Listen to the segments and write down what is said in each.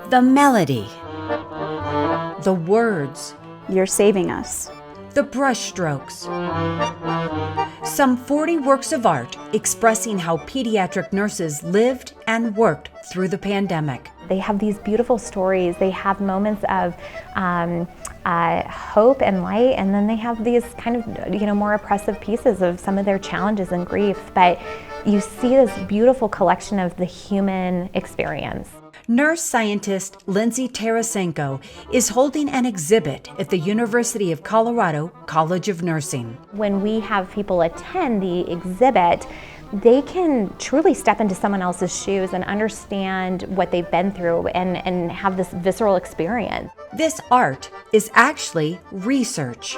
The melody, the words, You're saving us. the brushstrokes. Some 40 works of art expressing how pediatric nurses lived and worked through the pandemic. They have these beautiful stories. They have moments of hope and light, and then they have these kind of, more oppressive pieces of some of their challenges and grief. But you see this beautiful collection of the human experience. Nurse scientist Lindsay Tarasenko is holding an exhibit at the University of Colorado College of Nursing. When we have people attend the exhibit, they can truly step into someone else's shoes and understand what they've been through and have this visceral experience. This art is actually research.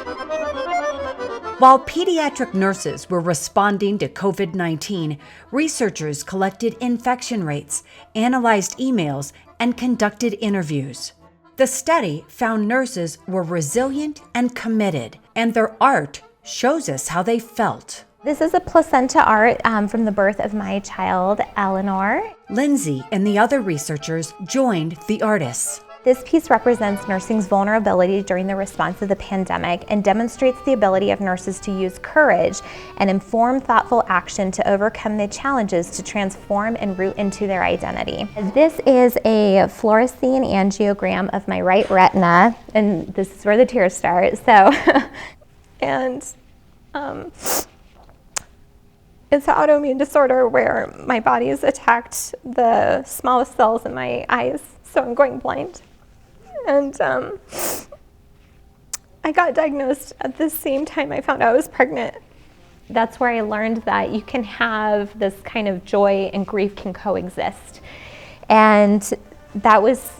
While pediatric nurses were responding to COVID-19, researchers collected infection rates, analyzed emails, and conducted interviews. The study found nurses were resilient and committed, and their art shows us how they felt. This is a placenta art from the birth of my child, Eleanor. Lindsay and the other researchers joined the artists. This piece represents nursing's vulnerability during the response to the pandemic and demonstrates the ability of nurses to use courage and informed, thoughtful action to overcome the challenges to transform and root into their identity. This is a fluorescein angiogram of my right retina, and this is where the tears start. So, it's an autoimmune disorder where my body has attacked the smallest cells in my eyes, so I'm going blind. And I got diagnosed at the same time I found out I was pregnant. That's where I learned that you can have this kind of joy and grief can coexist. And that was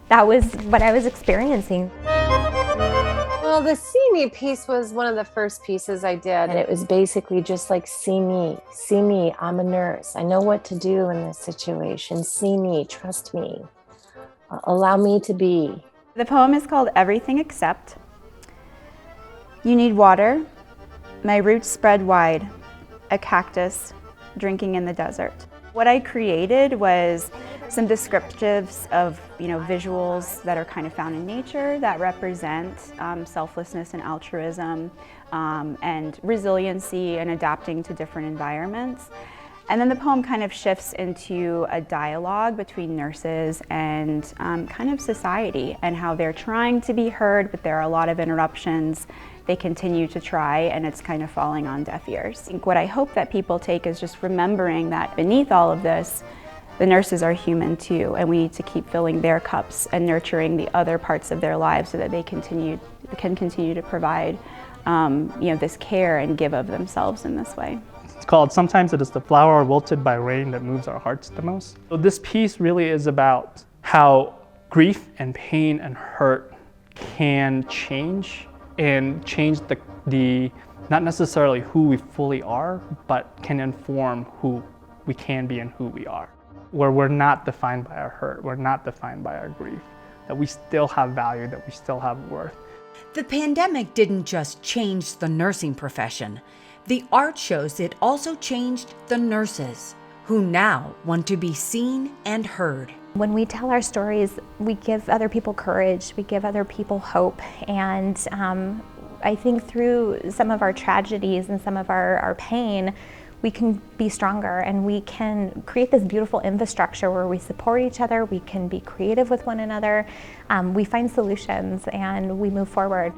what I was experiencing. Well, the See Me piece was one of the first pieces I did. And it was basically just like, see me, I'm a nurse. I know what to do in this situation. See me, trust me. Allow me to be. The poem is called Everything Except. You need water. My roots spread wide. A cactus drinking in the desert. What I created was some descriptives of visuals that are kind of found in nature that represent selflessness and altruism and resiliency and adapting to different environments. And then the poem kind of shifts into a dialogue between nurses and kind of society and how they're trying to be heard, but there are a lot of interruptions. They continue to try, and it's kind of falling on deaf ears. I think what I hope that people take is just remembering that beneath all of this, the nurses are human too, and we need to keep filling their cups and nurturing the other parts of their lives so that they can continue to provide this care and give of themselves in this way. It's called Sometimes It Is the Flower Wilted by Rain That Moves Our Hearts the Most. So this piece really is about how grief and pain and hurt can change the not necessarily who we fully are, but can inform who we can be and who we are. Where we're not defined by our hurt, we're not defined by our grief, that we still have value, that we still have worth. The pandemic didn't just change the nursing profession. The art shows it also changed the nurses, who now want to be seen and heard. When we tell our stories, we give other people courage, we give other people hope, and I think through some of our tragedies and some of our pain, we can be stronger and we can create this beautiful infrastructure where we support each other, we can be creative with one another, we find solutions, and we move forward.